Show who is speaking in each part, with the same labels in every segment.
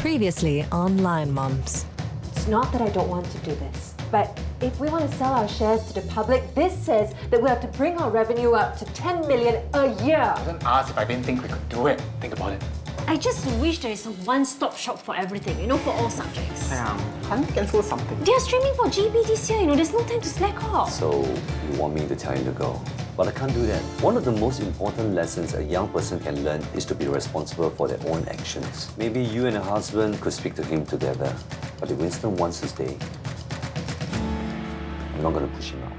Speaker 1: Previously on Lion Moms.
Speaker 2: It's not that I don't want to do this, but if we want to sell our shares to the public, this says that we have to bring our revenue up to 10 million a year.
Speaker 3: I didn't ask if I didn't think we could do it. Think about it.
Speaker 4: I just wish there is a one-stop shop for everything, for all subjects.
Speaker 3: Can't cancel something.
Speaker 4: They're streaming for GP this year, there's no time to slack off.
Speaker 5: So, you want me to tell him to go? But I can't do that. One of the most important lessons a young person can learn is to be responsible for their own actions. Maybe you and your husband could speak to him together. But if Winston wants to stay, I'm not going to push him out.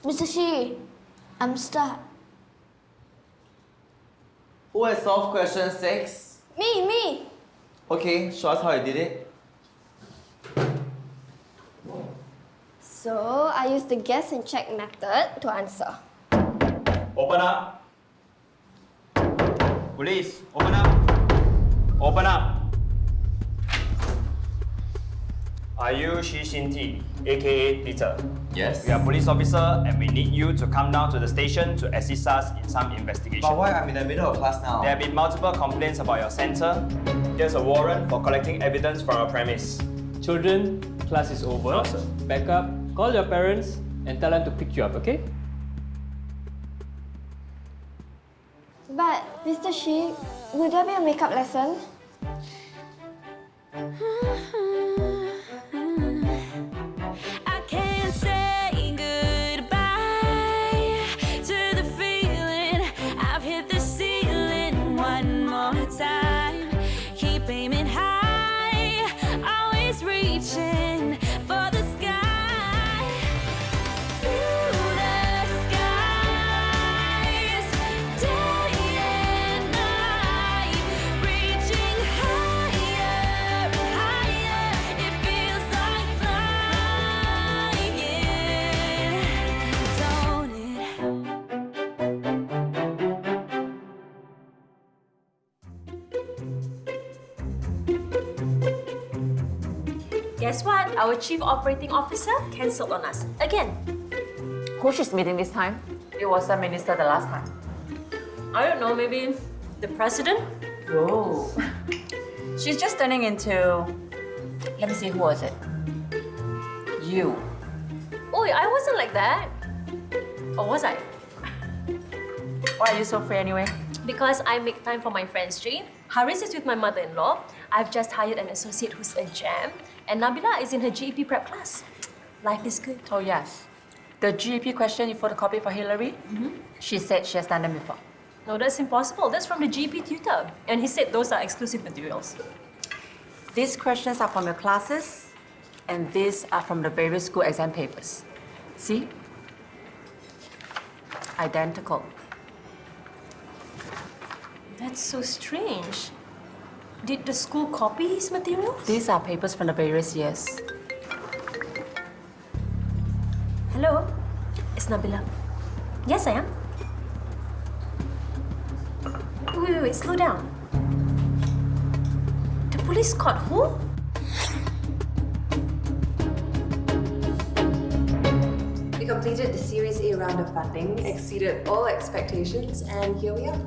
Speaker 6: Mr. Shi, I'm stuck.
Speaker 7: Who has solved question 6?
Speaker 6: Me!
Speaker 7: Okay, show us how you did it.
Speaker 6: So, I used the guess and check method to answer.
Speaker 8: Open up. Police, open up. Open up. Are you Shi Xin-Ti, aka Peter?
Speaker 7: Yes.
Speaker 8: We are police officer and we need you to come down to the station to assist us in some investigation.
Speaker 7: But why? I'm in the middle of class now.
Speaker 8: There have been multiple complaints about your center. Here's a warrant for collecting evidence from our premise.
Speaker 9: Children, class is over.
Speaker 8: No, sir.
Speaker 9: Back up, call your parents and tell them to pick you up, okay?
Speaker 6: But, Mr. Shi, will there be a makeup lesson?
Speaker 4: Guess what? Our chief operating officer cancelled on us again.
Speaker 2: Who she's meeting this time? It was the minister the last time.
Speaker 4: I don't know, maybe the president?
Speaker 2: Whoa. She's just turning into... Let me see, who was it? You.
Speaker 4: Oh, I wasn't like that. Or was I?
Speaker 2: Why are you so free anyway?
Speaker 4: Because I make time for my friends, Jane. Haris is with my mother-in-law. I've just hired an associate who's a gem. And Nabila is in her GEP prep class. Life is good.
Speaker 2: Oh, yes. The GEP question you photocopied for Hillary? She said she has done them before.
Speaker 4: No, that's impossible. That's from the GEP tutor. And he said those are exclusive materials.
Speaker 2: These questions are from your classes, and these are from the various school exam papers. See? Identical.
Speaker 4: That's so strange. Did the school copy his materials?
Speaker 2: These are papers from the various years.
Speaker 4: Hello? It's Nabila. Yes, I am. Wait, slow down. The police caught who?
Speaker 10: We completed the Series A round of funding, exceeded all expectations, and here we are.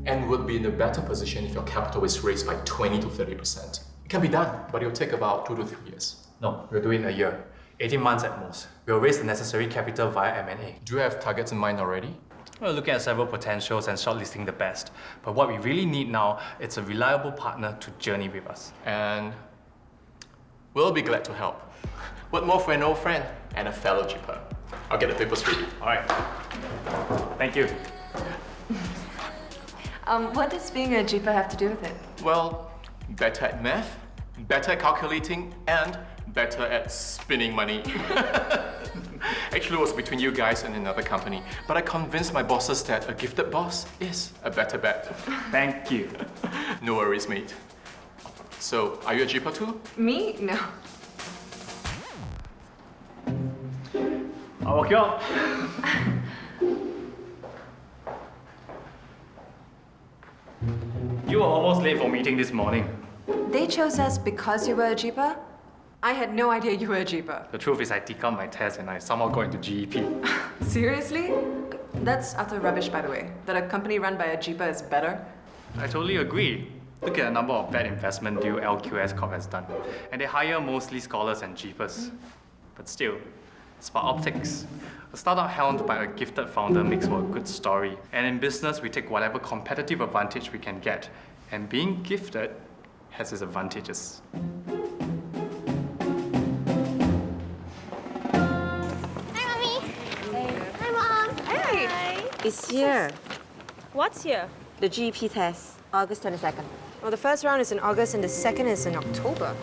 Speaker 3: And would be in a better position if your capital is raised by 20 to 30%. It can be done, but it'll take about 2 to 3 years.
Speaker 11: No, we'll do it in a year. 18 months at most. We'll raise the necessary capital via M&A.
Speaker 3: Do you have targets in mind already?
Speaker 11: We're looking at several potentials and shortlisting the best. But what we really need now is a reliable partner to journey with us.
Speaker 3: And we'll be glad to help. What more for an old friend and a fellow Gepper? I'll get the papers ready.
Speaker 11: All right. Thank you.
Speaker 10: What does being a Gepper have to do with it?
Speaker 3: Well, better at math, better at calculating, and better at spinning money. Actually, it was between you guys and another company, but I convinced my bosses that a gifted boss is a better bet.
Speaker 11: Thank you.
Speaker 3: No worries, mate. So, are you a Gepper too?
Speaker 10: Me? No.
Speaker 11: Oh, Keong. You were almost late for meeting this morning.
Speaker 10: They chose us because you were a Gepper? I had no idea you were a Gepper.
Speaker 11: The truth is I took out my test and I somehow got into GEP.
Speaker 10: Seriously? That's utter rubbish, by the way. That a company run by a Gepper is better.
Speaker 11: I totally agree. Look at the number of bad investment deal LQS Corp has done. And they hire mostly scholars and Geppers. But still, it's about optics. A startup helmed by a gifted founder makes for a good story. And in business, we take whatever competitive advantage we can get. And being gifted has its advantages.
Speaker 6: Hi, Mommy. Hey. Hi, Mom.
Speaker 2: Hey! It's here.
Speaker 4: What's here?
Speaker 2: The GP test, August 22nd. Well, the first round is in August and the second is in October.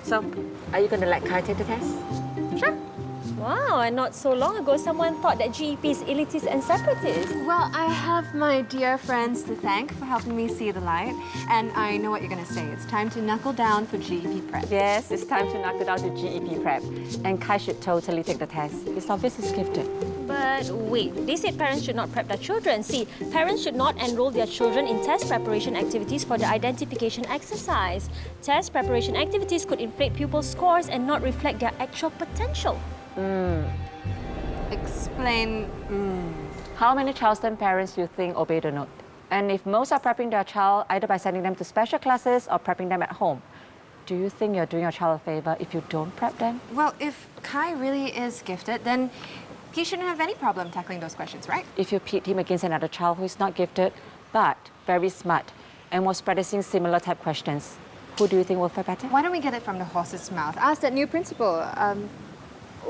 Speaker 2: So, are you going to let Kai take the test?
Speaker 4: Sure. Wow, and not so long ago, someone thought that GEP is elitist and separatist.
Speaker 2: Well, I have my dear friends to thank for helping me see the light. And I know what you're going to say. It's time to knuckle down for GEP prep.
Speaker 12: Yes, it's time to knuckle down to GEP prep. And Kai should totally take the test. It's obvious he's gifted.
Speaker 4: But wait, they said parents should not prep their children. See, parents should not enroll their children in test preparation activities for the identification exercise. Test preparation activities could inflate pupils' scores and not reflect their actual potential.
Speaker 2: Explain.
Speaker 12: How many Charleston parents do you think obey the note? And if most are prepping their child either by sending them to special classes or prepping them at home, do you think you're doing your child a favor if you don't prep them?
Speaker 2: Well, if Kai really is gifted, then he shouldn't have any problem tackling those questions, right?
Speaker 12: If you pit him against another child who is not gifted, but very smart, and was practicing similar type questions, who do you think will fare better?
Speaker 2: Why don't we get it from the horse's mouth? Ask that new principal.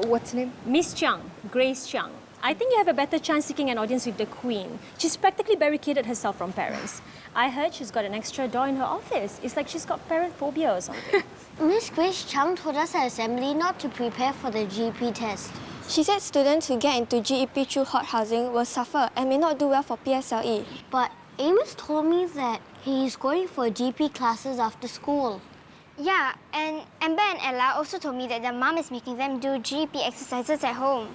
Speaker 2: What's her name?
Speaker 4: Miss Chiang, Grace Chiang. I think you have a better chance seeking an audience with the Queen. She's practically barricaded herself from parents. I heard she's got an extra door in her office. It's like she's got parent phobia or something.
Speaker 6: Miss Grace Chang told us at assembly not to prepare for the GP test. She said students who get into GEP through hot housing will suffer and may not do well for PSLE. But Amos told me that he's going for GP classes after school. Yeah, and Amber and Ella also told me that their mom is making them do GEP exercises at home.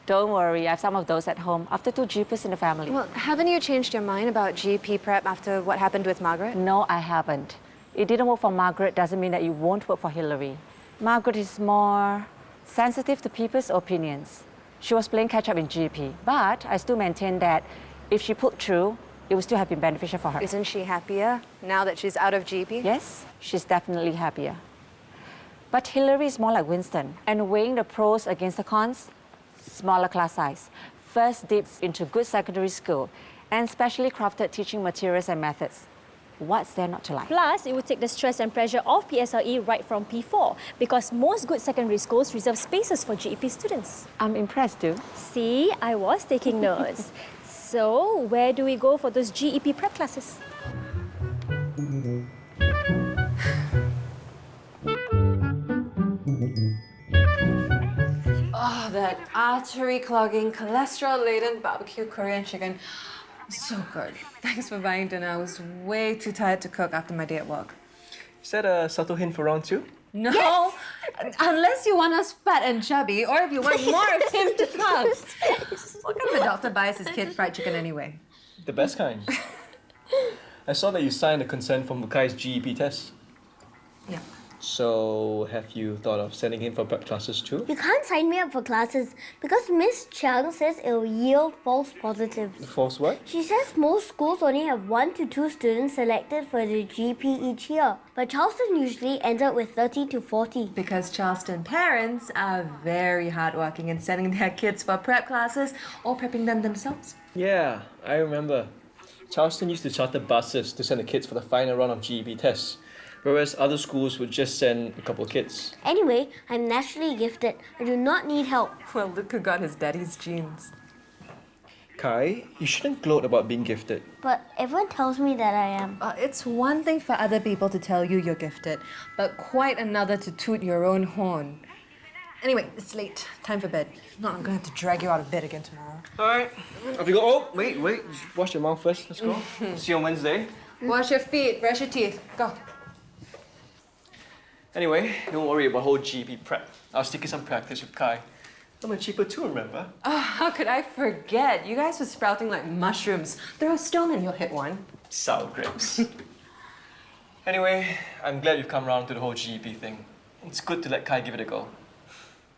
Speaker 12: Don't worry, I have some of those at home after 2 GPs in the family.
Speaker 2: Well, haven't you changed your mind about GP prep after what happened with Margaret?
Speaker 12: No, I haven't. It didn't work for Margaret doesn't mean that it won't work for Hillary. Margaret is more sensitive to people's opinions. She was playing catch-up in GP, but I still maintain that if she pulled through, it would still have been beneficial for her.
Speaker 2: Isn't she happier now that she's out of GP?
Speaker 12: Yes, she's definitely happier. But Hillary is more like Winston, and weighing the pros against the cons, smaller class size, first dips into good secondary school, and specially crafted teaching materials and methods. What's there not to like?
Speaker 4: Plus, it would take the stress and pressure off PSLE right from P4 because most good secondary schools reserve spaces for GEP students.
Speaker 12: I'm impressed too.
Speaker 4: See, I was taking notes. So, where do we go for those GEP prep classes?
Speaker 2: Oh, that artery-clogging, cholesterol-laden barbecue Korean chicken. So good. Thanks for buying dinner. I was way too tired to cook after my day at work.
Speaker 13: Is that a subtle hint for round 2?
Speaker 2: No, yes! Unless you want us fat and chubby, or if you want more of him to come. What kind of a doctor buys his kid fried chicken anyway?
Speaker 13: The best kind. I saw that you signed the consent for Mukai's GEP test.
Speaker 2: Yeah.
Speaker 13: So, have you thought of sending him for prep classes too?
Speaker 6: You can't sign me up for classes because Miss Chang says it will yield false positives.
Speaker 13: False what?
Speaker 6: She says most schools only have 1 to 2 students selected for the GP each year, but Charleston usually ends up with 30 to 40.
Speaker 2: Because Charleston parents are very hardworking in sending their kids for prep classes or prepping them themselves.
Speaker 13: Yeah, I remember. Charleston used to charter buses to send the kids for the final round of GEP tests, whereas other schools would just send a couple of kids.
Speaker 6: Anyway, I'm naturally gifted. I do not need help.
Speaker 2: Well, look who got his daddy's genes.
Speaker 13: Kai, you shouldn't gloat about being gifted.
Speaker 6: But everyone tells me that I am.
Speaker 2: It's one thing for other people to tell you you're gifted, but quite another to toot your own horn. Anyway, it's late. Time for bed. If not, I'm gonna have to drag you out of bed again tomorrow.
Speaker 13: Alright. Off you go. Oh, wait. Wash your mouth first. Let's go. See you on Wednesday.
Speaker 2: Wash your feet, brush your teeth. Go.
Speaker 13: Anyway, don't worry about whole GP prep. I was taking some practice with Kai. I'm a cheaper too, remember?
Speaker 2: Oh, how could I forget? You guys were sprouting like mushrooms. Throw a stone and you'll hit one.
Speaker 13: Sour grapes. Anyway, I'm glad you've come around to the whole GEP thing. It's good to let Kai give it a go.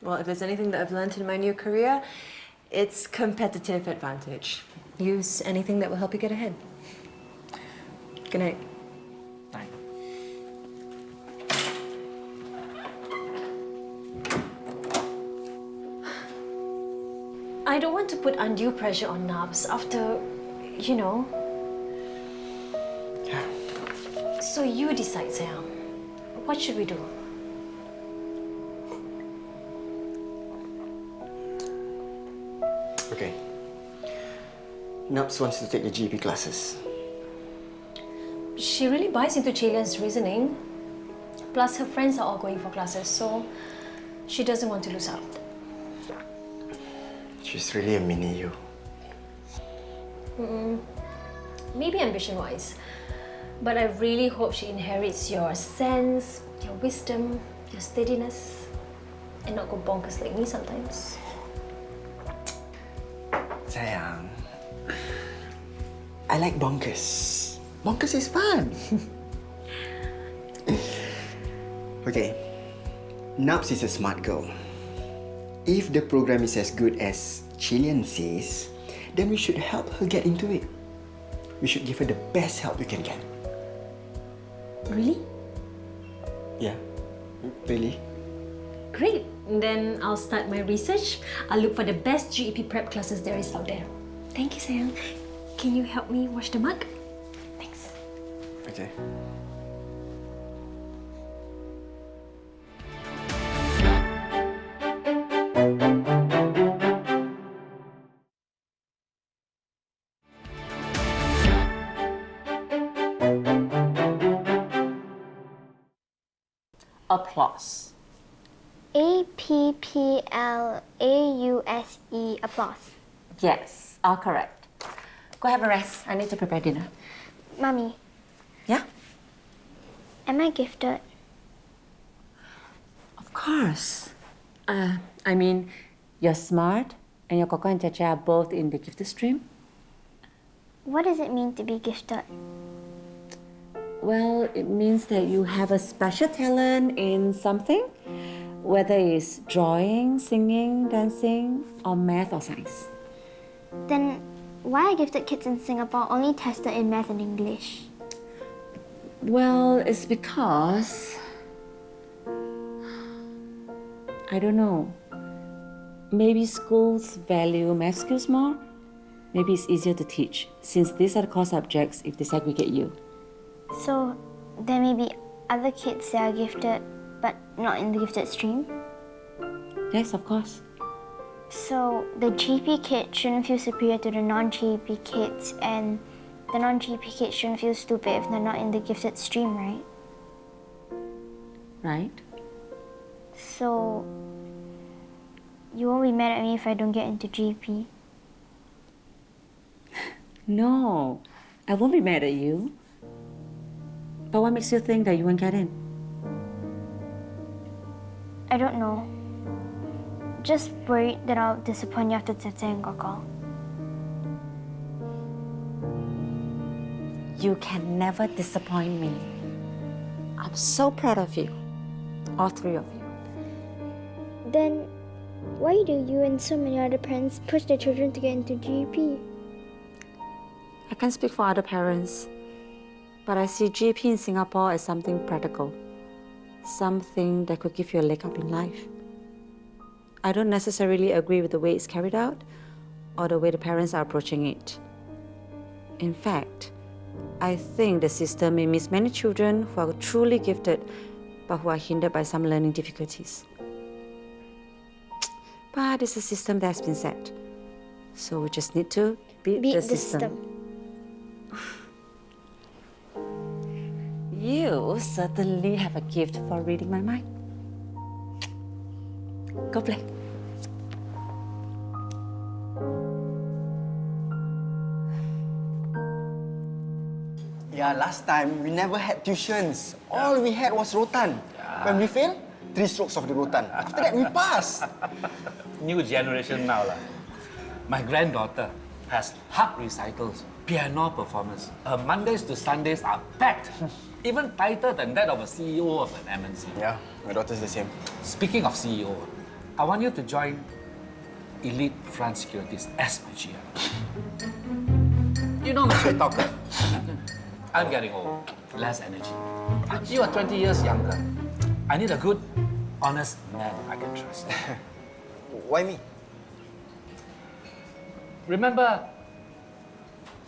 Speaker 2: Well, if there's anything that I've learned in my new career, it's competitive advantage. Use anything that will help you get ahead. Good night.
Speaker 13: Night.
Speaker 4: I don't want to put undue pressure on Nabs after, you know.
Speaker 13: Yeah.
Speaker 4: So you decide, Sayang. What should we do?
Speaker 14: Okay. Nubs wants to take the GP classes.
Speaker 4: She really buys into Chae Lian's reasoning. Plus, her friends are all going for classes, so she doesn't want to lose out.
Speaker 14: She's really a mini you.
Speaker 4: Maybe ambition-wise, but I really hope she inherits your sense, your wisdom, your steadiness, and not go bonkers like me sometimes.
Speaker 14: Sayang, I like bonkers. Bonkers is fun. Okay, Nubs is a smart girl. If the program is as good as Chae Lian says, then we should help her get into it. We should give her the best help we can get.
Speaker 4: Really?
Speaker 14: Yeah, really.
Speaker 4: Great. Then I'll start my research. I'll look for the best GEP prep classes there is out there. Thank you, Sayang. Can you help me wash the mug? Thanks.
Speaker 14: Okay.
Speaker 12: Applause.
Speaker 6: APPLAUSE, applause.
Speaker 12: Yes, all correct. Go have a rest. I need to prepare dinner.
Speaker 6: Mummy.
Speaker 12: Yeah?
Speaker 6: Am I gifted?
Speaker 12: Of course. I mean, you're smart and your Koko and Chacha are both in the gifted stream.
Speaker 6: What does it mean to be gifted?
Speaker 12: Well, it means that you have a special talent in something, whether it's drawing, singing, dancing, or math or science.
Speaker 6: Then why are gifted kids in Singapore only tested in math and English?
Speaker 12: Well, it's because... I don't know. Maybe schools value math skills more. Maybe it's easier to teach, since these are the core subjects if they segregate you.
Speaker 6: So there may be other kids that are gifted, but not in the gifted stream?
Speaker 12: Yes, of course.
Speaker 6: So the GP kids shouldn't feel superior to the non-GP kids, and the non-GP kids shouldn't feel stupid if they're not in the gifted stream, right?
Speaker 12: Right?
Speaker 6: So you won't be mad at me if I don't get into GP?
Speaker 12: No, I won't be mad at you. But what makes you think that you won't get in?
Speaker 6: I don't know. Just worried that I'll disappoint you after Tete and Koko.
Speaker 12: You can never disappoint me. I'm so proud of you. All three of you.
Speaker 6: Then why do you and so many other parents push their children to get into GP?
Speaker 12: I can't speak for other parents, but I see GP in Singapore as something practical. Something that could give you a leg up in life. I don't necessarily agree with the way it's carried out or the way the parents are approaching it. In fact, I think the system may miss many children who are truly gifted but who are hindered by some learning difficulties. But it's a system that's been set. So we just need to beat the system. You certainly have a gift for reading my mind. Go play.
Speaker 14: Yeah, last time we never had tuitions. All we had was rotan. When we fail, 3 strokes of the rotan. After that, we pass.
Speaker 15: New generation now. My granddaughter has hard recitals, piano performance. Her Mondays to Sundays are packed. Even tighter than that of a CEO of an MNC.
Speaker 14: Yeah, my daughter's the same.
Speaker 15: Speaking of CEO, I want you to join Elite Front Securities as my GM. You know I'm a straight talker. I'm getting old, less energy. You are 20 years younger. I need a good, honest man I can trust.
Speaker 14: Why me?
Speaker 15: Remember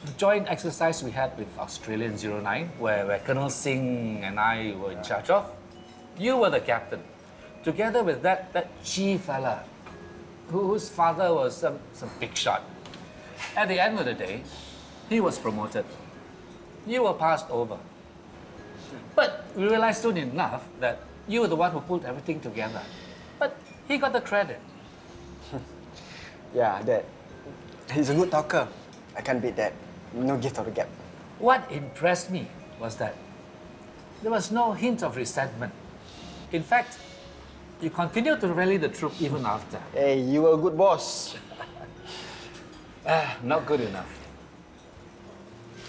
Speaker 15: the joint exercise we had with Australian 09, where Colonel Singh and I were in charge of? You were the captain, together with that Chi fella, whose father was some big shot. At the end of the day, he was promoted. You were passed over. But we realized soon enough that you were the one who pulled everything together. But he got the credit.
Speaker 14: Yeah, Dad. He's a good talker. I can't beat that. No gift of the gap.
Speaker 15: What impressed me was that there was no hint of resentment. In fact, you continued to rally the troop even after.
Speaker 14: Hey, you were a good boss.
Speaker 15: Not good enough.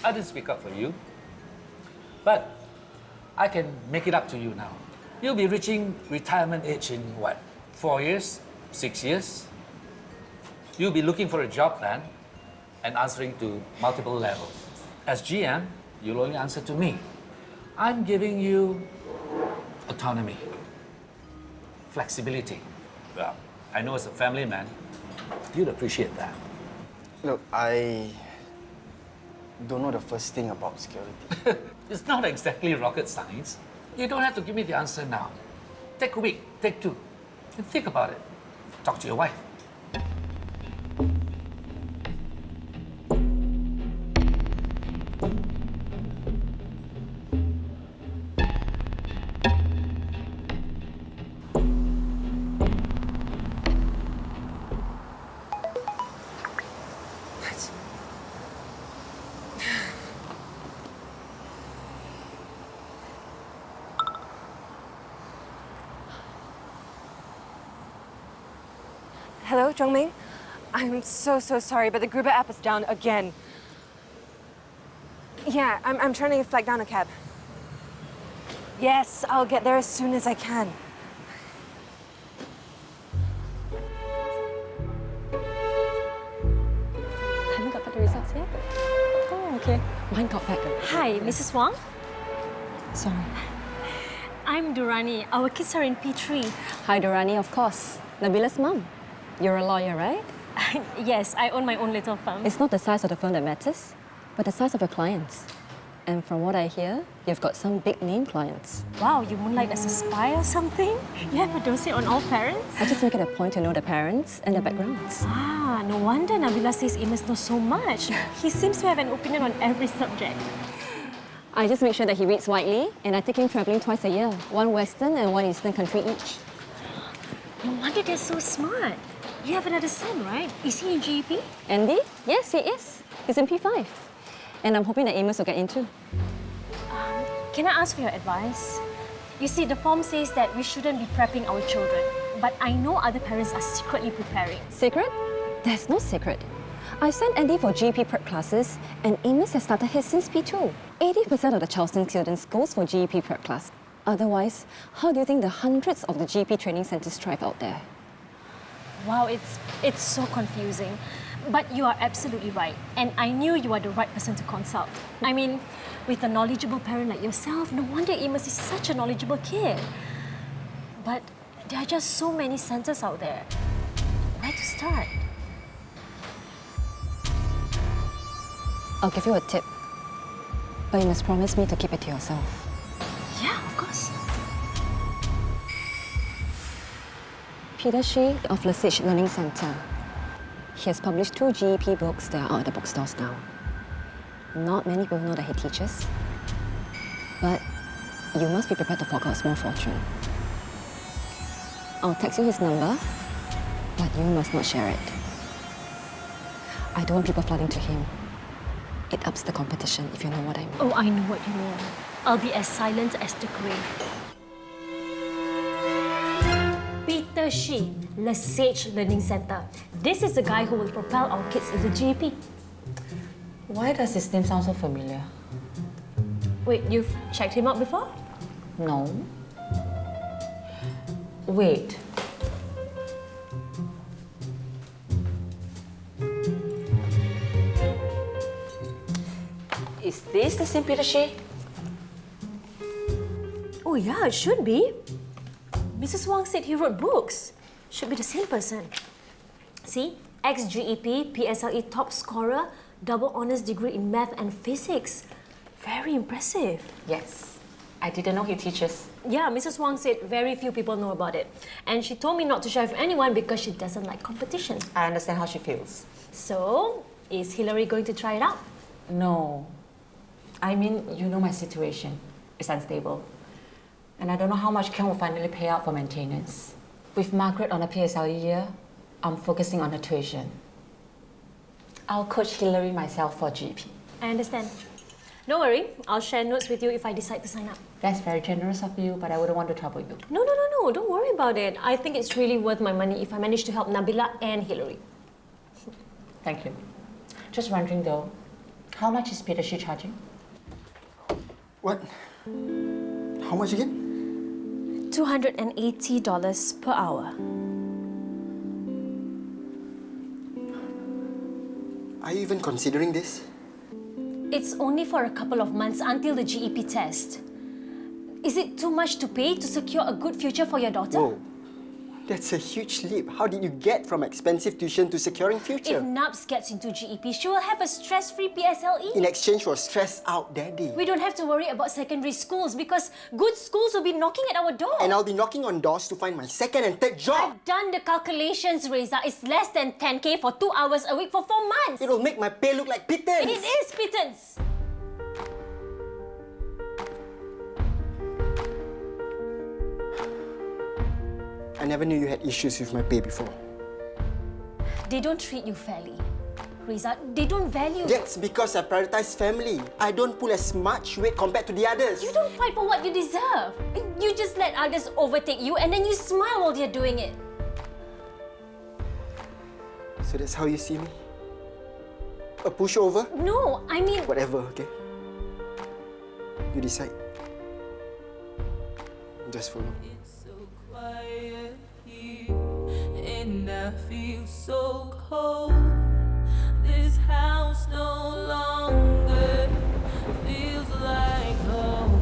Speaker 15: I didn't speak up for you, but I can make it up to you now. You'll be reaching retirement age in what, 4 years, 6 years? You'll be looking for a job plan and answering to multiple levels. As GM, you'll only answer to me. I'm giving you autonomy, flexibility. Well, I know as a family man, you'd appreciate that.
Speaker 14: Look, I don't know the first thing about security.
Speaker 15: It's not exactly rocket science. You don't have to give me the answer now. Take a week, take 2, and think about it. Talk to your wife.
Speaker 2: Hello, Zhongming? I'm so sorry, but the Gruber app is down again. Yeah, I'm trying to flag down a cab. Yes, I'll get there as soon as I can.
Speaker 16: Haven't got the results yet? Oh, okay. Mine got back.
Speaker 4: Hi, Mrs. Wang.
Speaker 16: Sorry.
Speaker 4: I'm Durrani. Our kids are in EP3.
Speaker 16: Hi, Durrani, of course. Nabila's mum. You're a lawyer, right?
Speaker 4: Yes, I own my own little firm.
Speaker 16: It's not the size of the firm that matters, but the size of your clients. And from what I hear, you've got some big-name clients.
Speaker 4: Wow, you moonlight as a spy or something? You have a dossier on all parents?
Speaker 16: I just make it a point to know the parents and their backgrounds.
Speaker 4: Ah, no wonder Nabila says Amos knows so much. He seems to have an opinion on every subject.
Speaker 16: I just make sure that he reads widely, and I take him travelling twice a year. 1 Western and 1 Eastern country each.
Speaker 4: No wonder they're so smart. You have another son, right? Is he in GEP?
Speaker 16: Andy? Yes, he is. He's in P5. And I'm hoping that Amos will get in too.
Speaker 4: Can I ask for your advice? You see, the form says that we shouldn't be prepping our children, but I know other parents are secretly preparing.
Speaker 16: Secret? There's no secret. I sent Andy for GEP prep classes, and Amos has started his since P2. 80% of the Charleston students goes for GEP prep class. Otherwise, how do you think the hundreds of the GEP training centers thrive out there?
Speaker 4: Wow, it's so confusing. But you are absolutely right. And I knew you are the right person to consult. I mean, with a knowledgeable parent like yourself, no wonder Amos is such a knowledgeable kid. But there are just so many centers out there. Where to start?
Speaker 16: I'll give you a tip. But you must promise me to keep it to yourself.
Speaker 4: Yeah, of course.
Speaker 16: Peter Shi of Lesage Learning Center. He has published 2 GEP books that are out at the bookstores now. Not many people know that he teaches. But you must be prepared to fork out a small fortune. I'll text you his number, but you must not share it. I don't want people flooding to him. It ups the competition, if you know what I mean.
Speaker 4: Oh, I know what you mean. I'll be as silent as the grave. Peter Shi, Lesage Learning Centre. This is the guy who will propel our kids into GEP.
Speaker 12: Why does his name sound so familiar?
Speaker 4: Wait, you've checked him out before?
Speaker 12: No. Wait. Is this the same Peter Shi?
Speaker 4: Oh yeah, it should be. Mrs. Wang said he wrote books. Should be the same person. See? Ex-GEP, PSLE top scorer, double honours degree in math and physics. Very impressive.
Speaker 12: Yes. I didn't know he teaches.
Speaker 4: Yeah, Mrs. Wang said very few people know about it. And she told me not to share with anyone because she doesn't like competition.
Speaker 12: I understand how she feels.
Speaker 4: So, is Hillary going to try it out?
Speaker 12: No. I mean, you know my situation. It's unstable. And I don't know how much Keong will finally pay out for maintenance. With Margaret on a PSLE year, I'm focusing on her tuition. I'll coach Hillary myself for GP.
Speaker 4: I understand. Don't worry, I'll share notes with you if I decide to sign up.
Speaker 12: That's very generous of you, but I wouldn't want to trouble you.
Speaker 4: No, don't worry about it. I think it's really worth my money if I manage to help Nabila and Hillary.
Speaker 12: Thank you. Just wondering though, how much is Peter Shi charging?
Speaker 14: What? How much again?
Speaker 4: $280 per hour.
Speaker 14: Are you even considering this?
Speaker 4: It's only for a couple of months until the GEP test. Is it too much to pay to secure a good future for your daughter?
Speaker 14: Whoa, that's a huge leap. How did you get from expensive tuition to securing future?
Speaker 4: If Nabs gets into GEP, she will have a stress-free PSLE.
Speaker 14: In exchange for stress-out daddy.
Speaker 4: We don't have to worry about secondary schools because good schools will be knocking at our door.
Speaker 14: And I'll be knocking on doors to find my second and third job.
Speaker 4: I've done the calculations, Reza. It's less than 10K for 2 hours a week for 4 months.
Speaker 14: It'll make my pay look like pittance.
Speaker 4: It is pittance.
Speaker 14: I never knew you had issues with my pay before.
Speaker 4: They don't treat you fairly. Reza, they don't value...
Speaker 14: That's because I prioritize family. I don't pull as much weight compared to the others.
Speaker 4: You don't fight for what you deserve. You just let others overtake you and then you smile while they're doing it.
Speaker 14: So that's how you see me? A pushover?
Speaker 4: No, I mean...
Speaker 14: Whatever, okay? You decide. Just follow.
Speaker 17: And I feel so cold. This house no longer feels like home.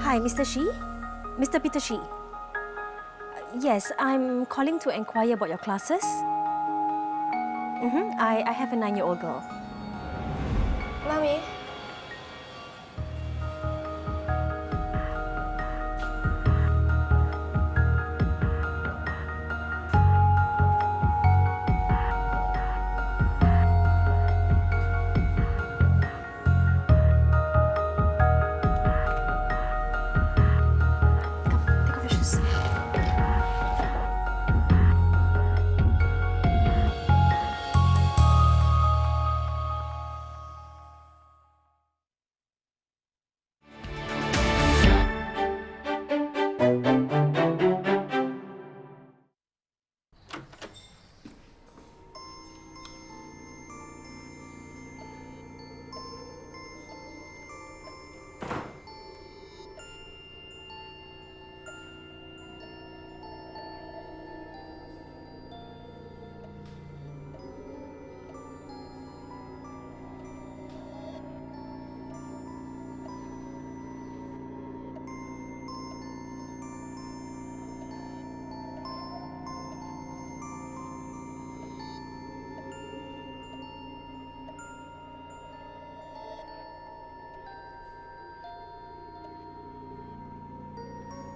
Speaker 4: Hi, Mr. Shi? Mr. Peter Shi? Yes, I'm calling to inquire about your classes. I have a 9-year-old girl.
Speaker 6: Mommy.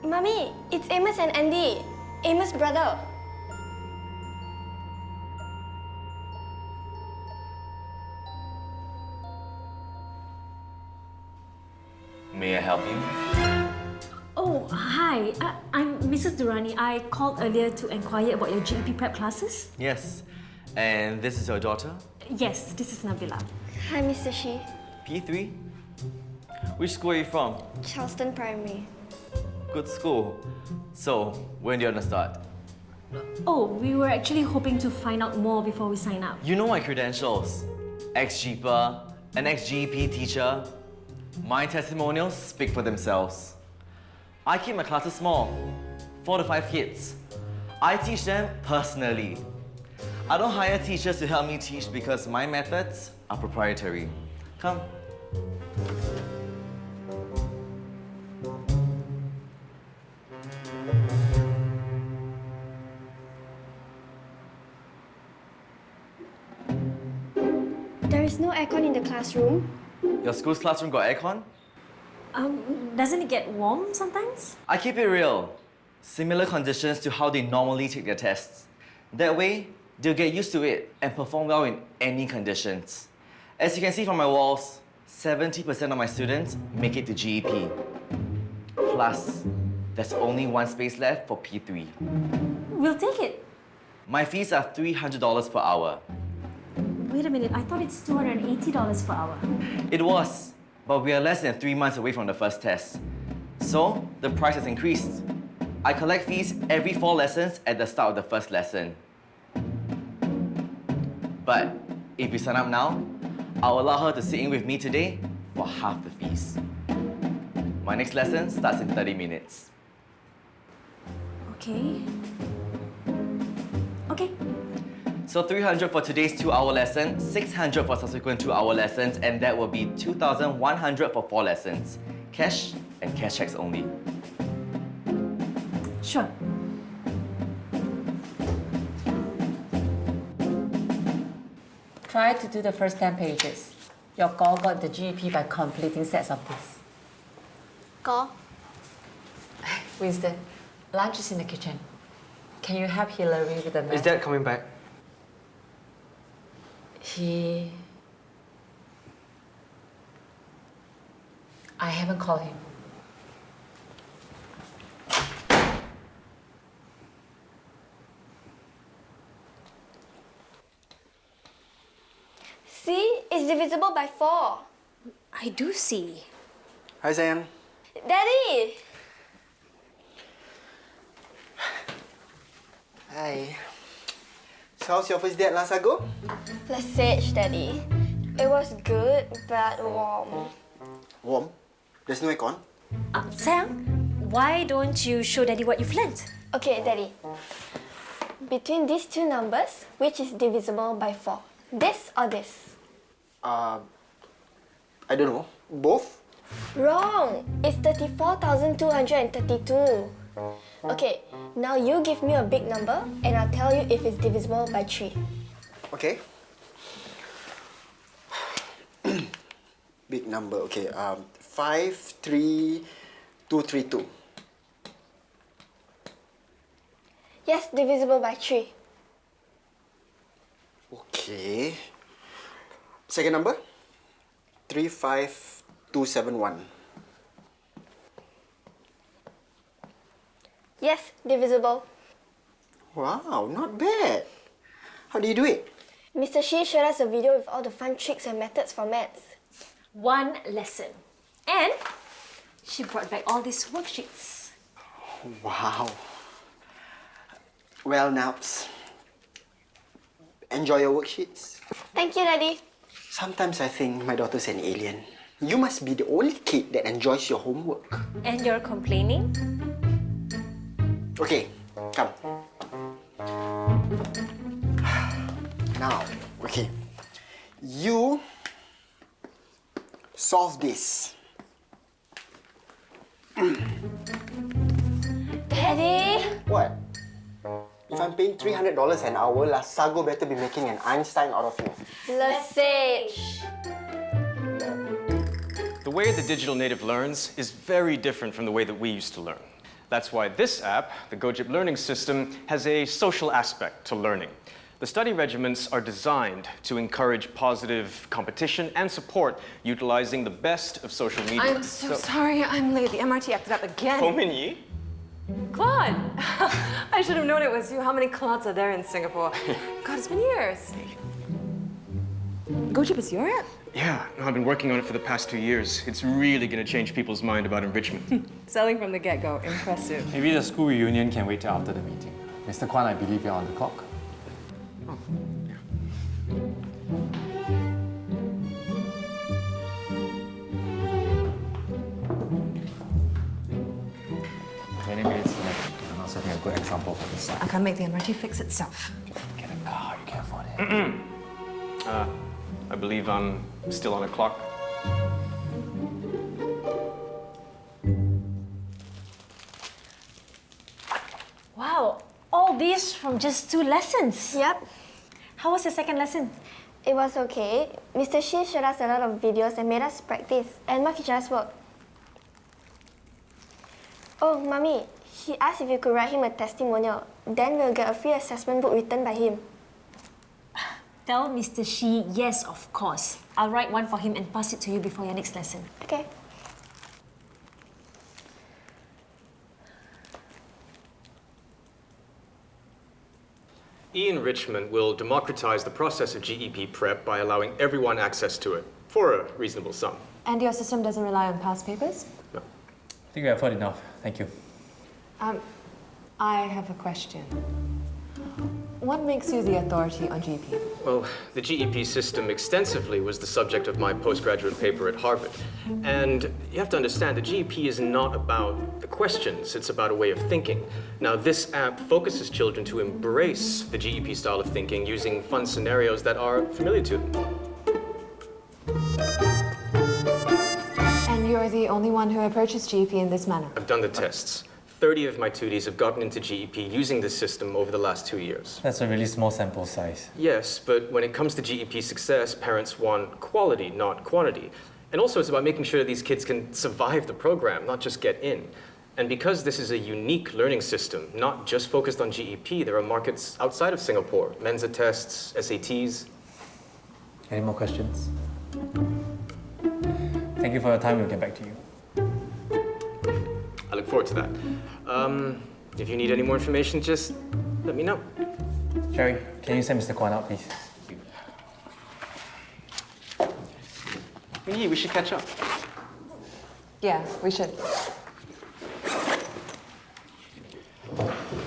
Speaker 6: Mummy, it's Amos and Andy. Amos' brother.
Speaker 7: May I help you?
Speaker 4: Oh, hi. I'm Mrs. Durrani. I called earlier to inquire about your GEP prep classes.
Speaker 7: Yes. And this is your daughter?
Speaker 4: Yes, this is Nabila.
Speaker 6: Hi, Mr. Shi.
Speaker 7: P3? Which school are you from?
Speaker 6: Charleston Primary.
Speaker 7: Good school. So, when do you want to start?
Speaker 4: Oh, we were actually hoping to find out more before we sign up.
Speaker 7: You know my credentials. Ex-Gepper, an ex-GEP teacher. My testimonials speak for themselves. I keep my classes small, 4 to 5 kids. I teach them personally. I don't hire teachers to help me teach because my methods are proprietary. Come.
Speaker 6: There is no aircon in the classroom.
Speaker 7: Your school's classroom got aircon?
Speaker 4: Doesn't it get warm sometimes?
Speaker 7: I keep it real. Similar conditions to how they normally take their tests. That way, they'll get used to it and perform well in any conditions. As you can see from my walls, 70% of my students make it to GEP. Plus, there's only one space left for P3.
Speaker 4: We'll take it.
Speaker 7: My fees are $300 per hour.
Speaker 4: Wait a minute, I thought it's $280 per hour.
Speaker 7: It was, but we are less than 3 months away from the first test. So, the price has increased. I collect fees every 4 lessons at the start of the first lesson. But if you sign up now, I'll allow her to sit in with me today for half the fees. My next lesson starts in 30 minutes.
Speaker 4: Okay. Okay.
Speaker 7: So 300 for today's 2-hour lesson, 600 for subsequent 2-hour lessons, and that will be 2,100 for 4 lessons. Cash and cash checks only.
Speaker 4: Sure.
Speaker 12: Try to do the first 10 pages. Your call got the GEP by completing sets of this.
Speaker 6: Call.
Speaker 12: Winston, lunch is in the kitchen. Can you help Hillary with the math?
Speaker 13: Is Dad coming back?
Speaker 12: I haven't called him.
Speaker 6: See? It's divisible by 4.
Speaker 4: I do see.
Speaker 14: Hi, Zayan.
Speaker 6: Daddy!
Speaker 14: Hi. So how's your first day at Lasago?
Speaker 6: Lesage, Daddy. It was good, but warm.
Speaker 14: Warm? There's no aircon?
Speaker 4: Sayang, why don't you show Daddy what you've learnt?
Speaker 6: Okay, Daddy. Between these two numbers, which is divisible by 4? This or this?
Speaker 14: I don't know. Both?
Speaker 6: Wrong! It's 34,232. Okay, now you give me a big number and I'll tell you if it's divisible by 3.
Speaker 14: Okay. Big number, okay. 53232.
Speaker 6: Yes, divisible by 3.
Speaker 14: Okay. Second number? 35271.
Speaker 6: Yes, divisible.
Speaker 14: Wow, not bad. How do you do it?
Speaker 6: Mr. Shi showed us a video with all the fun tricks and methods for maths.
Speaker 4: 1 lesson. And she brought back all these worksheets.
Speaker 14: Wow. Well, Naps. Enjoy your worksheets.
Speaker 6: Thank you, Daddy.
Speaker 14: Sometimes I think my daughter's an alien. You must be the only kid that enjoys your homework.
Speaker 4: And you're complaining?
Speaker 14: Okay, come. Now, okay. You solve this.
Speaker 6: Daddy!
Speaker 14: What? If I'm paying $300 an hour, Lasago better be making an Einstein out of me.
Speaker 6: Lesage.
Speaker 18: The way the digital native learns is very different from the way that we used to learn. That's why this app, the GoGip learning system, has a social aspect to learning. The study regimens are designed to encourage positive competition and support, utilizing the best of social media.
Speaker 2: I'm so sorry, I'm late. The MRT acted up again.
Speaker 18: Hominy?
Speaker 2: Claude! I should have known it was you. How many Claudes are there in Singapore? God, it's been years. GoGip is your app?
Speaker 18: Yeah, no, I've been working on it for the past 2 years. It's really going to change people's mind about enrichment.
Speaker 2: Selling from the get-go. Impressive.
Speaker 9: Maybe the school reunion can wait till after the meeting. Mr. Kwan, I believe you're on the clock.
Speaker 18: Oh, yeah.
Speaker 9: 20 minutes left. I'm not setting a good example for this.
Speaker 2: I can't make the MRT fix itself.
Speaker 9: Get a car, you can't afford it.
Speaker 18: I believe I'm still on a clock.
Speaker 4: Wow, all these from just 2 lessons.
Speaker 6: Yep.
Speaker 4: How was the second lesson?
Speaker 6: It was okay. Mr. Shi showed us a lot of videos and made us practice. And my teacher's work. Oh, Mummy, he asked if you could write him a testimonial. Then we'll get a free assessment book written by him.
Speaker 4: Tell Mr. Shi, yes, of course. I'll write one for him and pass it to you before your next lesson.
Speaker 6: Okay.
Speaker 18: E-enrichment will democratize the process of GEP prep by allowing everyone access to it for a reasonable sum.
Speaker 2: And your system doesn't rely on past papers?
Speaker 18: No.
Speaker 9: I think we have heard enough. Thank you.
Speaker 2: I have a question. What makes you the authority on GEP?
Speaker 18: Well, the GEP system extensively was the subject of my postgraduate paper at Harvard. And you have to understand that GEP is not about the questions, it's about a way of thinking. Now, this app focuses children to embrace the GEP style of thinking using fun scenarios that are familiar to them.
Speaker 2: And you're the only one who approaches GEP in this manner?
Speaker 18: I've done the tests. 30 of my tuties have gotten into GEP using this system over the last 2 years.
Speaker 9: That's a really small sample size.
Speaker 18: Yes, but when it comes to GEP success, parents want quality, not quantity. And also it's about making sure that these kids can survive the program, not just get in. And because this is a unique learning system, not just focused on GEP, there are markets outside of Singapore. Mensa tests, SATs.
Speaker 9: Any more questions? Thank you for your time. We'll get back to you.
Speaker 18: I look forward to that. If you need any more information, just let me know.
Speaker 9: Sherry, can you send Mr. Kwan out, please?
Speaker 18: We should catch up.
Speaker 2: Yeah, we should.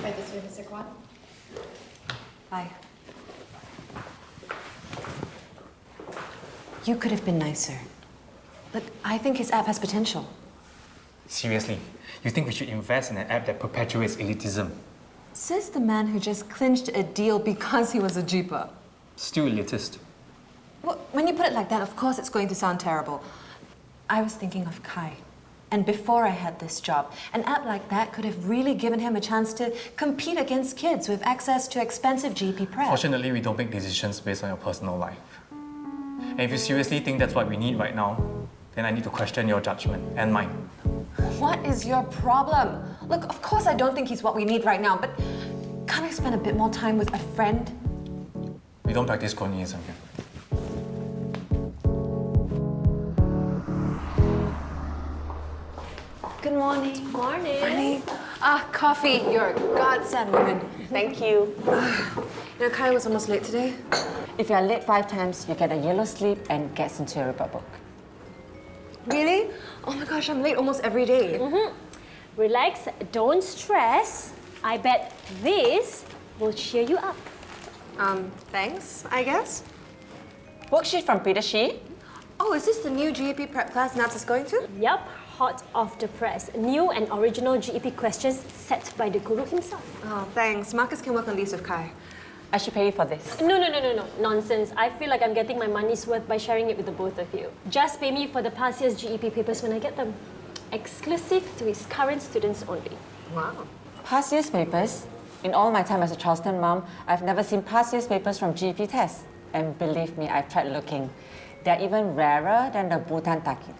Speaker 10: Right this way, Mr. Kwan.
Speaker 2: Bye. You could have been nicer. But I think his app has potential.
Speaker 9: Seriously, you think we should invest in an app that perpetuates elitism?
Speaker 2: Says the man who just clinched a deal because he was a Gepper.
Speaker 9: Still elitist.
Speaker 2: Well, when you put it like that, of course it's going to sound terrible. I was thinking of Kai. And before I had this job, an app like that could have really given him a chance to compete against kids with access to expensive GP prep.
Speaker 9: Fortunately, we don't make decisions based on your personal life. And if you seriously think that's what we need right now, then I need to question your judgment and mine.
Speaker 2: What is your problem? Look, of course I don't think he's what we need right now, but can't I spend a bit more time with a friend?
Speaker 9: We don't practice cronyism here.
Speaker 2: Good morning.
Speaker 4: Morning.
Speaker 2: Morning. Coffee. You're a godsend, woman.
Speaker 12: Thank you.
Speaker 2: You know, Kai was almost late today.
Speaker 12: If you are late 5 times, you get a yellow slip and gets into your report book.
Speaker 2: Really? Oh my gosh, I'm late almost every day.
Speaker 4: Relax, don't stress. I bet this will cheer you up.
Speaker 2: Thanks, I guess.
Speaker 12: Worksheet from Peter Shi.
Speaker 2: Oh, is this the new GEP prep class Nats is going to?
Speaker 4: Yup, hot off the press. New and original GEP questions set by the guru himself.
Speaker 2: Oh, thanks. Marcus can work on these with Kai.
Speaker 12: I should pay you for this.
Speaker 4: No. Nonsense. I feel like I'm getting my money's worth by sharing it with the both of you. Just pay me for the past year's GEP papers when I get them. Exclusive to his current students only.
Speaker 2: Wow.
Speaker 12: Past year's papers? In all my time as a Charleston mom, I've never seen past year's papers from GEP tests. And believe me, I've tried looking. They're even rarer than the Bhutan Taki.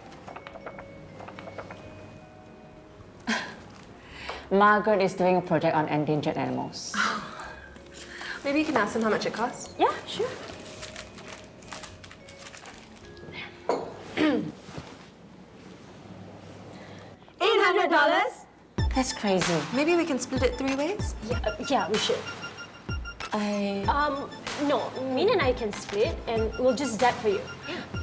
Speaker 12: Margaret is doing a project on endangered animals.
Speaker 10: Maybe you can ask them how much it costs?
Speaker 4: Yeah, sure.
Speaker 2: $800?
Speaker 12: That's crazy.
Speaker 2: Maybe we can split it 3 ways?
Speaker 4: Yeah, we should. No, Min and I can split and we'll just zap for you.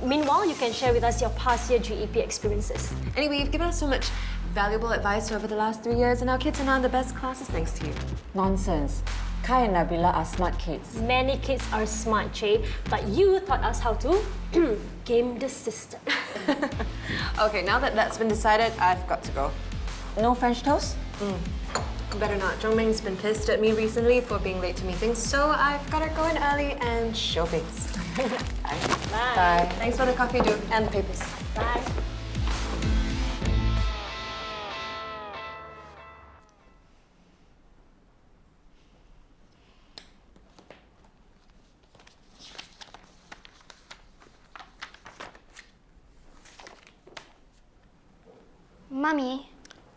Speaker 4: Meanwhile, you can share with us your past year GEP experiences.
Speaker 2: Anyway, you've given us so much valuable advice over the last 3 years, and our kids are now in the best classes thanks to you.
Speaker 12: Nonsense. Kai and Nabila are smart kids.
Speaker 4: Many kids are smart, Chae, but you taught us how to game the system.
Speaker 2: Okay, now that that's been decided, I've got to go.
Speaker 12: No French toast?
Speaker 2: Better not. Zhongming's been pissed at me recently for being late to meetings, so I've got to go in early and show face.
Speaker 4: Bye.
Speaker 2: Thanks for the coffee, Joe, and the papers.
Speaker 4: Bye.
Speaker 6: Mummy,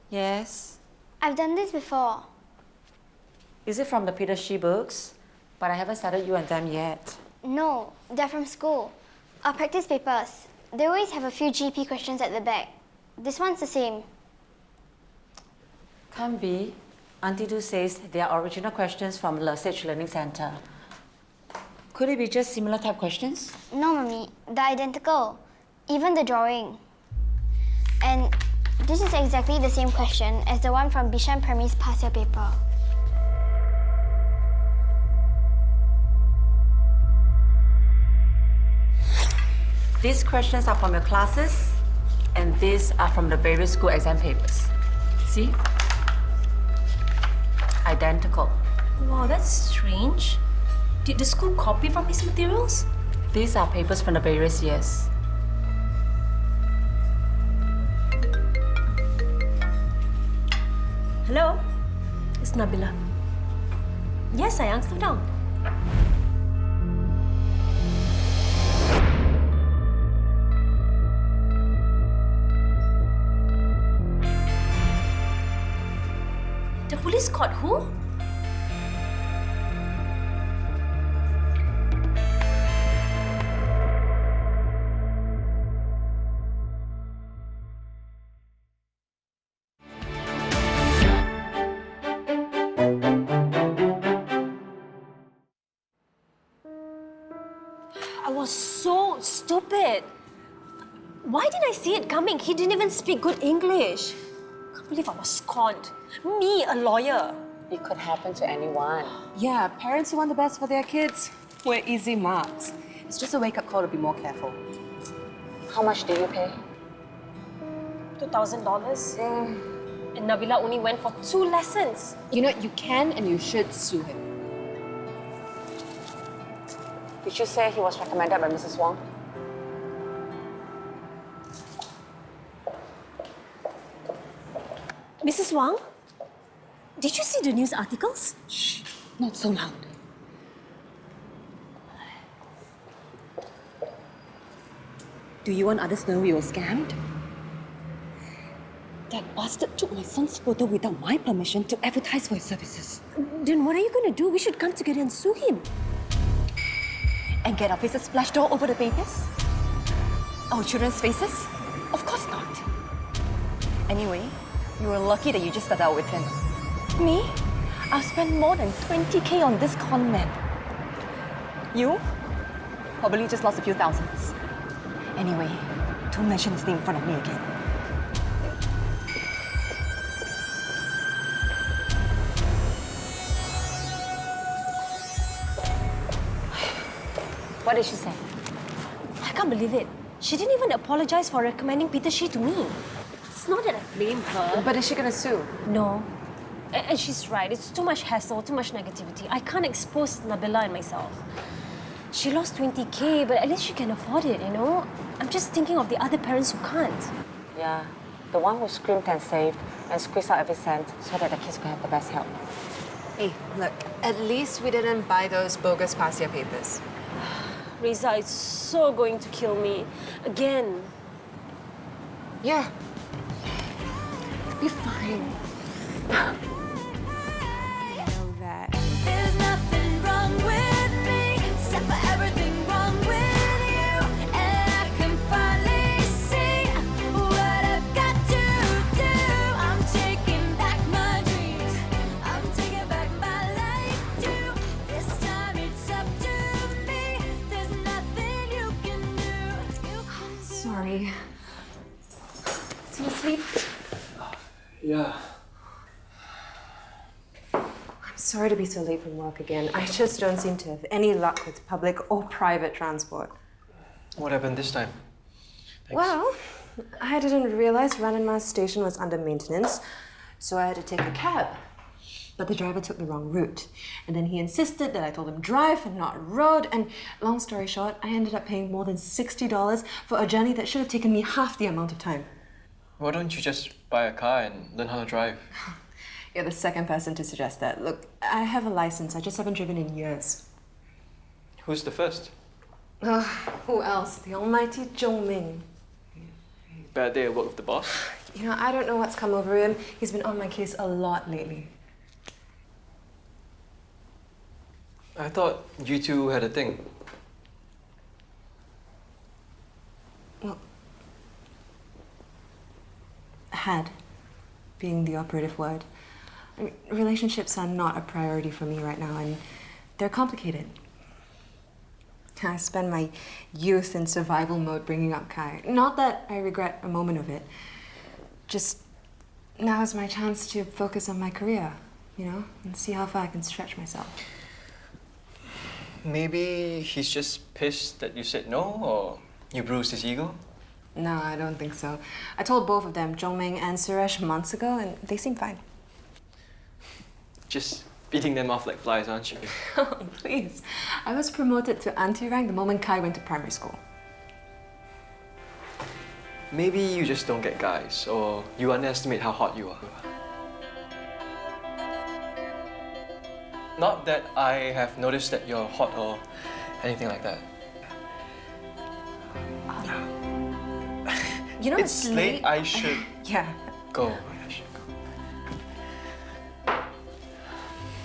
Speaker 12: Yes.
Speaker 6: I've done this before.
Speaker 12: Is it from the Peter Shi books? But I haven't started you and them yet.
Speaker 6: No, they're from school. Our practice papers. They always have a few GP questions at the back. This one's the same.
Speaker 12: Can't be. Auntie Du says they are original questions from Lesage Learning Center. Could it be just similar type questions?
Speaker 6: No, Mummy, they're identical. Even the drawing. And this is exactly the same question as the one from Bishan Primary's past year paper.
Speaker 12: These questions are from your classes, and these are from the various school exam papers. See? Identical.
Speaker 4: Wow, that's strange. Did the school copy from these materials?
Speaker 12: These are papers from the various years.
Speaker 4: Hello? It's Nabila. Yes, Sayang, slow down. The police caught who? I was so stupid. Why didn't I see it coming? He didn't even speak good English. I can't believe I was conned. Me, a lawyer.
Speaker 12: It could happen to anyone.
Speaker 10: Yeah, parents who want the best for their kids wear easy marks. It's just a wake-up call to be more careful.
Speaker 12: How much did you pay?
Speaker 4: $2,000. And Nabila only went for 2 lessons.
Speaker 10: You know, you can and you should sue him.
Speaker 12: Did you say he was recommended by Mrs. Wong?
Speaker 4: Mrs. Wang, did you see the news articles?
Speaker 10: Shh, not so loud. Do you want others to know we were scammed? That bastard took my son's photo without my permission to advertise for his services.
Speaker 4: Then what are you going to do? We should come together and sue him.
Speaker 10: And get our faces splashed all over the papers? Our children's faces? Of course not. Anyway, you were lucky that you just started out with him. Me? I've spent more than 20K on this con man. You? Probably just lost a few thousands. Anyway, don't mention his name in front of me again.
Speaker 12: What did she say?
Speaker 4: I can't believe it. She didn't even apologize for recommending Peter Shi to me. It's not that I blame her.
Speaker 10: But is she gonna sue?
Speaker 4: No. And she's right. It's too much hassle, too much negativity. I can't expose Nabila and myself. She lost 20K, but at least she can afford it, you know? I'm just thinking of the other parents who can't.
Speaker 12: Yeah, the one who screamed and saved and squeezed out every cent so that the kids could have the best help.
Speaker 2: Hey, look, at least we didn't buy those bogus past year papers.
Speaker 4: Reza is so going to kill me. Again.
Speaker 10: Yeah. Be fine.
Speaker 17: There's nothing wrong with me, except for everything wrong with you. And I can finally see what I've got to do. I'm taking back my dreams. I'm taking back my life too. This time it's up to me. There's nothing you can do.
Speaker 2: Sorry. Is he asleep?
Speaker 13: Yeah.
Speaker 2: I'm sorry to be so late from work again. I just don't seem to have any luck with public or private transport.
Speaker 13: What happened this time?
Speaker 2: Well, I didn't realize Rananmas station was under maintenance, so I had to take a cab. But the driver took the wrong route. And then he insisted that I told him drive and not road. And long story short, I ended up paying more than $60 for a journey that should have taken me half the amount of time.
Speaker 13: Why don't you just buy a car and learn how to drive?
Speaker 2: You're the second person to suggest that. Look, I have a license. I just haven't driven in years.
Speaker 13: Who's the first?
Speaker 2: Who else? The almighty Zhong Ming.
Speaker 13: Bad day at work with the boss?
Speaker 2: You know, I don't know what's come over him. He's been on my case a lot lately.
Speaker 13: I thought you two had a thing.
Speaker 2: Well, had being the operative word. I mean, relationships are not a priority for me right now, and they're complicated. I spend my youth in survival mode bringing up Kai. Not that I regret a moment of it. Just now is my chance to focus on my career, you know, and see how far I can stretch myself.
Speaker 13: Maybe he's just pissed that you said no, or you bruised his ego?
Speaker 2: No, I don't think so. I told both of them, Zhongming and Suresh, months ago, and they seem fine.
Speaker 13: Just beating them off like flies, aren't you?
Speaker 2: Please. I was promoted to auntie rank the moment Kai went to primary school.
Speaker 13: Maybe you just don't get guys, or you underestimate how hot you are. Not that I have noticed that you're hot or anything like that.
Speaker 2: You know,
Speaker 13: it's late. I should
Speaker 2: Yeah.
Speaker 13: go.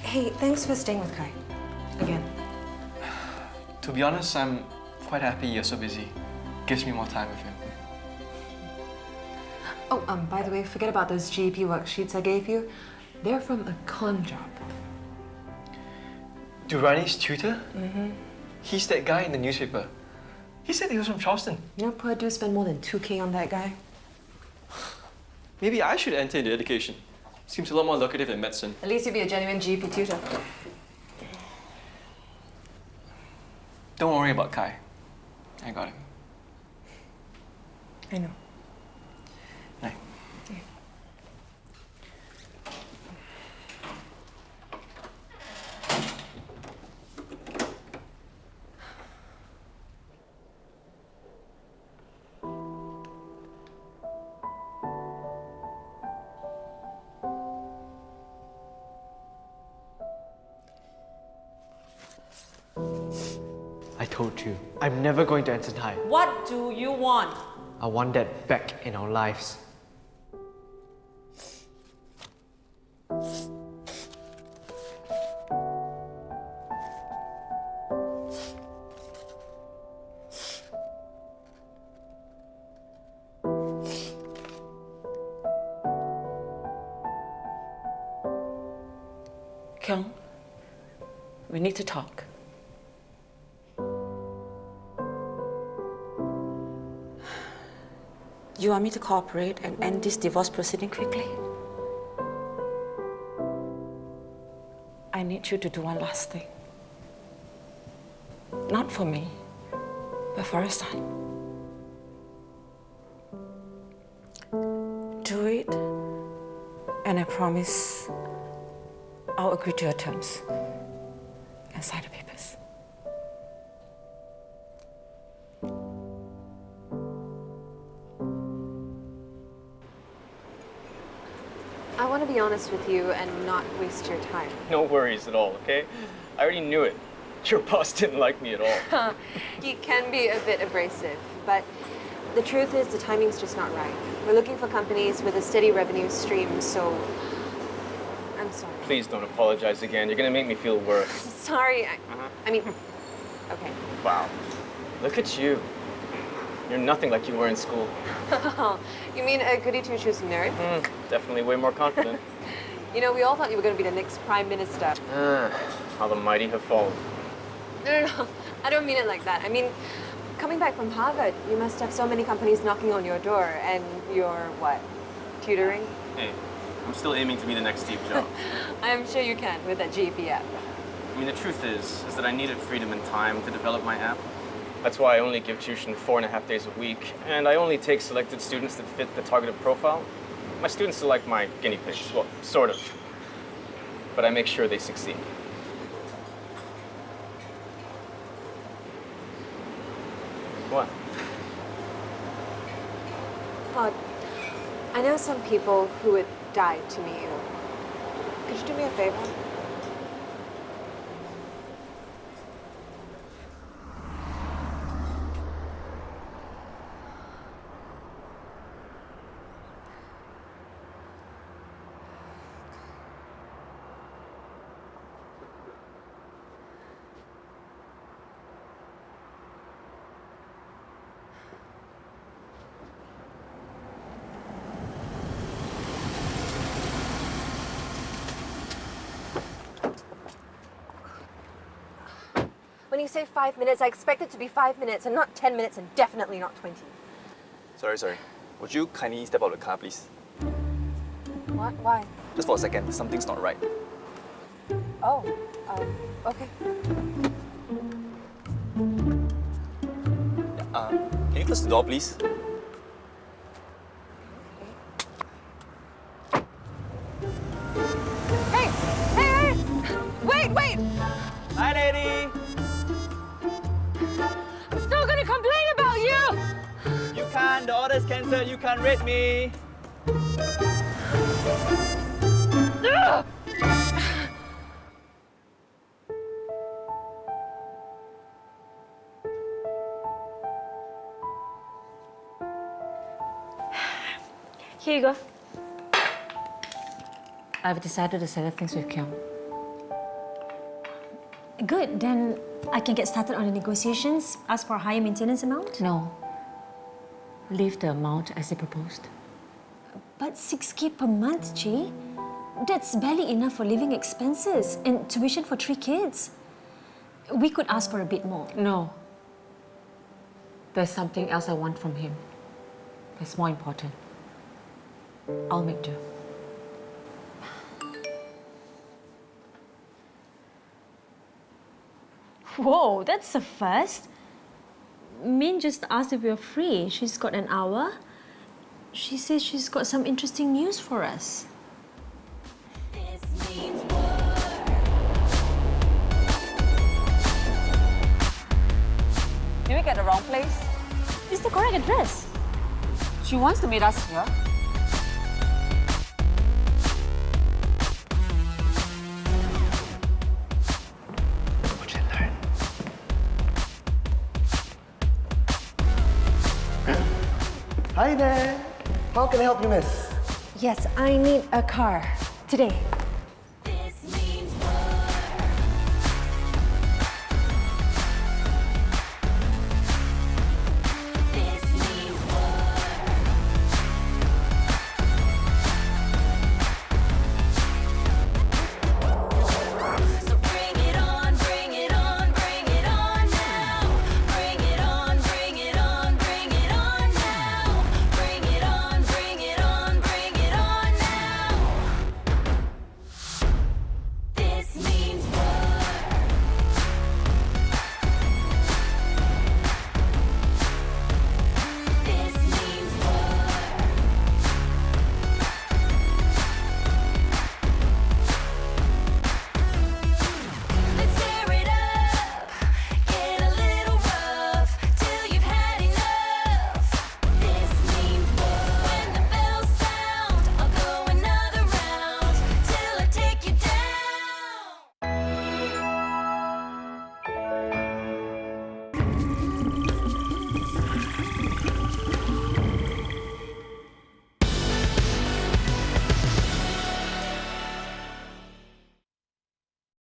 Speaker 2: Hey, thanks for staying with Kai. Again.
Speaker 13: To be honest, I'm quite happy you're so busy. Gives me more time with him.
Speaker 2: Oh, by the way, forget about those GEP worksheets I gave you. They're from a con job.
Speaker 13: Durrani's tutor?
Speaker 2: Mm-hmm.
Speaker 13: He's that guy in the newspaper. He said he was from Charleston.
Speaker 2: You know, poor dude spent more than 2K on that guy.
Speaker 13: Maybe I should enter into education. Seems a lot more lucrative than medicine.
Speaker 2: At least you'd be a genuine GEP tutor.
Speaker 13: Don't worry about Kai. I got him.
Speaker 2: I know.
Speaker 13: Night. I told you, I'm never going to enter high.
Speaker 12: What do you want?
Speaker 13: I want that back in our lives.
Speaker 12: Keong, we need to talk. You want me to cooperate and end this divorce proceeding quickly? I need you to do one last thing. Not for me, but for our son. Do it, and I promise I'll agree to your terms and sign the papers.
Speaker 2: I want to be honest with you and not waste your time.
Speaker 13: No worries at all, okay? I already knew it. Your boss didn't like me at all.
Speaker 2: He can be a bit abrasive, but the truth is the timing's just not right. We're looking for companies with a steady revenue stream, so I'm sorry.
Speaker 18: Please don't apologize again. You're gonna make me feel worse.
Speaker 2: Sorry. I mean, okay.
Speaker 18: Wow. Look at you. You're nothing like you were in school.
Speaker 2: You mean a goody two-shoes nerd?
Speaker 18: Definitely way more confident.
Speaker 2: You know, we all thought you were going to be the next prime minister.
Speaker 18: How the mighty have fallen.
Speaker 2: No. I don't mean it like that. I mean, coming back from Harvard, you must have so many companies knocking on your door, and you're what? Tutoring?
Speaker 18: Hey, I'm still aiming to be the next Steve Jobs.
Speaker 2: I'm sure you can with that GEP app.
Speaker 18: I mean, the truth is that I needed freedom and time to develop my app. That's why I only give tuition 4.5 days a week, and I only take selected students that fit the targeted profile. My students are like my guinea pigs, well, sort of. But I make sure they succeed. What?
Speaker 2: Claude, I know some people who would die to meet you. Could you do me a favor? When you say 5 minutes, I expect it to be 5 minutes and not 10 minutes and definitely not 20.
Speaker 19: Sorry. Would you kindly step out of the car, please?
Speaker 2: What? Why?
Speaker 19: Just for a second. Something's not right.
Speaker 2: Oh, okay.
Speaker 19: Can you close the door, please?
Speaker 2: Hey! Wait!
Speaker 19: Hi, lady!
Speaker 2: I'm still gonna complain about you!
Speaker 19: You can't. The order's cancelled. You can't rate me.
Speaker 2: Ugh!
Speaker 12: Here you go. I've decided to settle things with Keong.
Speaker 4: Good, then I can get started on the negotiations, ask for a higher maintenance amount?
Speaker 12: No. Leave the amount as they proposed.
Speaker 4: But 6K per month, Chae? That's barely enough for living expenses and tuition for 3 kids. We could ask for a bit more.
Speaker 12: No. There's something else I want from him. That's more important. I'll make do.
Speaker 4: Whoa, that's a first. Min just asked if we're free. She's got an hour. She says she's got some interesting news for us.
Speaker 12: Did we get the wrong place?
Speaker 4: It's the correct address.
Speaker 12: She wants to meet us here.
Speaker 20: Hi there. How can I help you, miss?
Speaker 2: Yes, I need a car. Today.